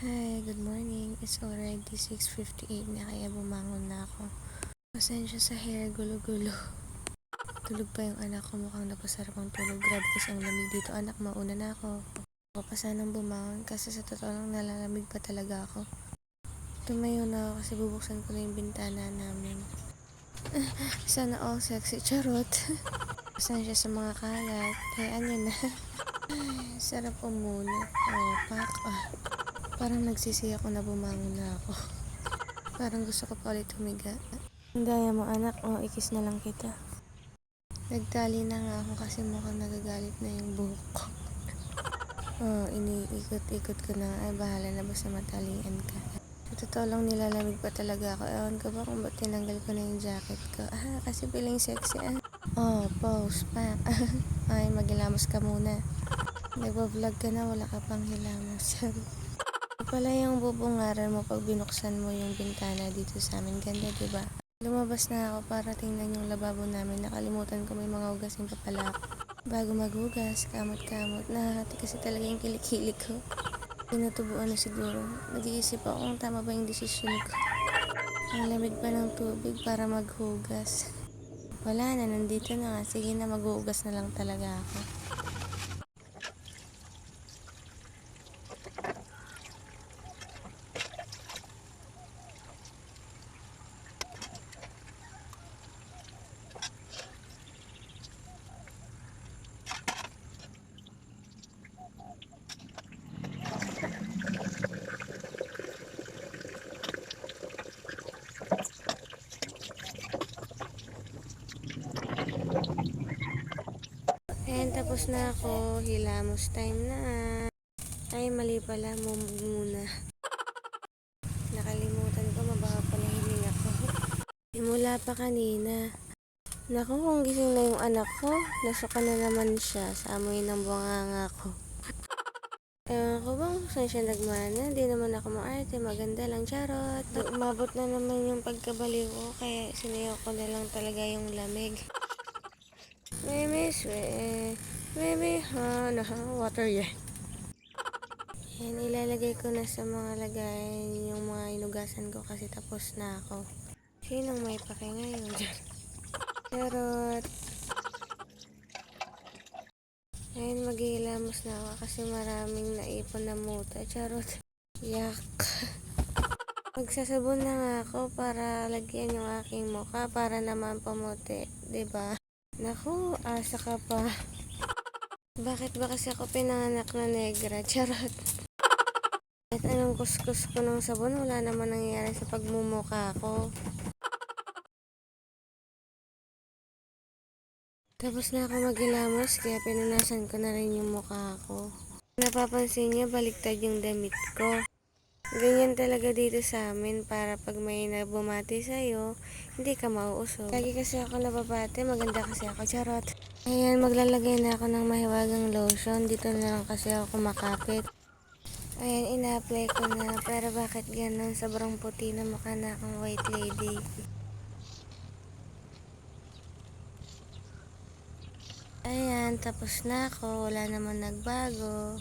Hi, good morning. It's already 6:58 na kaya bumangon na ako. Pasensya sa hair, gulo-gulo. Tulog pa yung anak ko, mukhang napasarap ang tulog. Grabe kasi ang lamig dito, anak, mauna na ako. Ako pa sanang bumangon kasi sa totoo lang nalalamig pa talaga ako. Tumayo na ako kasi bubuksan ko na yung bintana namin. Sana all sexy, charot. Pasensya sa mga kalat, hayaan nyo na. Sarap umunat. Oh, pak. Parang nagsisi ako na bumangon na ako. Parang gusto ko pa ulit humiga. Daya mo anak, ikis na lang kita. Nagtali na nga ako kasi mukhang nagagalit na yung buhok ko. Iniikot-ikot ko na, ay bahala na basta matalian ka. Sa totoo lang nilalamig pa talaga ako. Ewan ko ba kung ba't tinanggal ko na yung jacket ko. Kasi feeling sexy pose pa. Ay, maghilamos ka muna. Nagbablog ka na, wala ka pang hilamos. Pala yung bubungaran mo pag binuksan mo yung bintana dito sa amin. Ganda, diba? Lumabas na ako para tingnan yung lababo namin. Nakalimutan ko may mga hugasin pa pala ako. Bago maghugas, kamot-kamot. Nahahati kasi talaga yung kilik-kilik ko. Tinutubuan na siguro. Nag-iisip ako kung tama ba yung desisyon ko. Ang lamig pa ng tubig para maghugas. Wala na, nandito na nga. Sige na, maghugas na lang talaga ako. Ayan, tapos na ako. Hilamos time na. Ay, mali pala. Muna. Nakalimutan ko, mabaho pala hininga ko. Simula pa kanina. Naku, kung gising na yung anak ko, nasuka na naman siya sa amoy ng bunganga ko. Ewan ko bang saan siya nagmana? Di naman ako maarte, maganda lang, charot. Umabot na naman yung pagkabaliw ko, kaya sinayaw ko na lang talaga yung lamig. Water yan. Yan, ilalagay ko na sa mga lagayan yung mga inugasan ko kasi tapos na ako. Sinong may pake ngayon? Charot. Ayun, maghihilamos na ako kasi maraming naipon na muta. Charot. Yak. Magsasabon na nga ako para lagyan yung aking mukha para naman pumuti. Diba? Naku, asa ka pa. Bakit ba kasi ako pinanganak na negra? Charot. Kahit anong kuskus ko ng sabon, wala naman nangyayari sa pagmumukha ko. Tapos na ako maghilamos, kaya pinunasan ko na rin yung mukha ko. Napapansin niyo, baliktad yung damit ko. Ganyan talaga dito sa amin para pag may nabumati sa'yo, hindi ka mauusog. Lagi kasi ako nababate, maganda kasi ako, charot. Ayan, maglalagay na ako ng mahiwagang lotion. Dito na lang kasi ako kumakapit. Ayan, ina-apply ko na. Pero bakit ganun? Sobrang puti na mukha na akong white lady. Ayan, tapos na ako. Wala naman nagbago.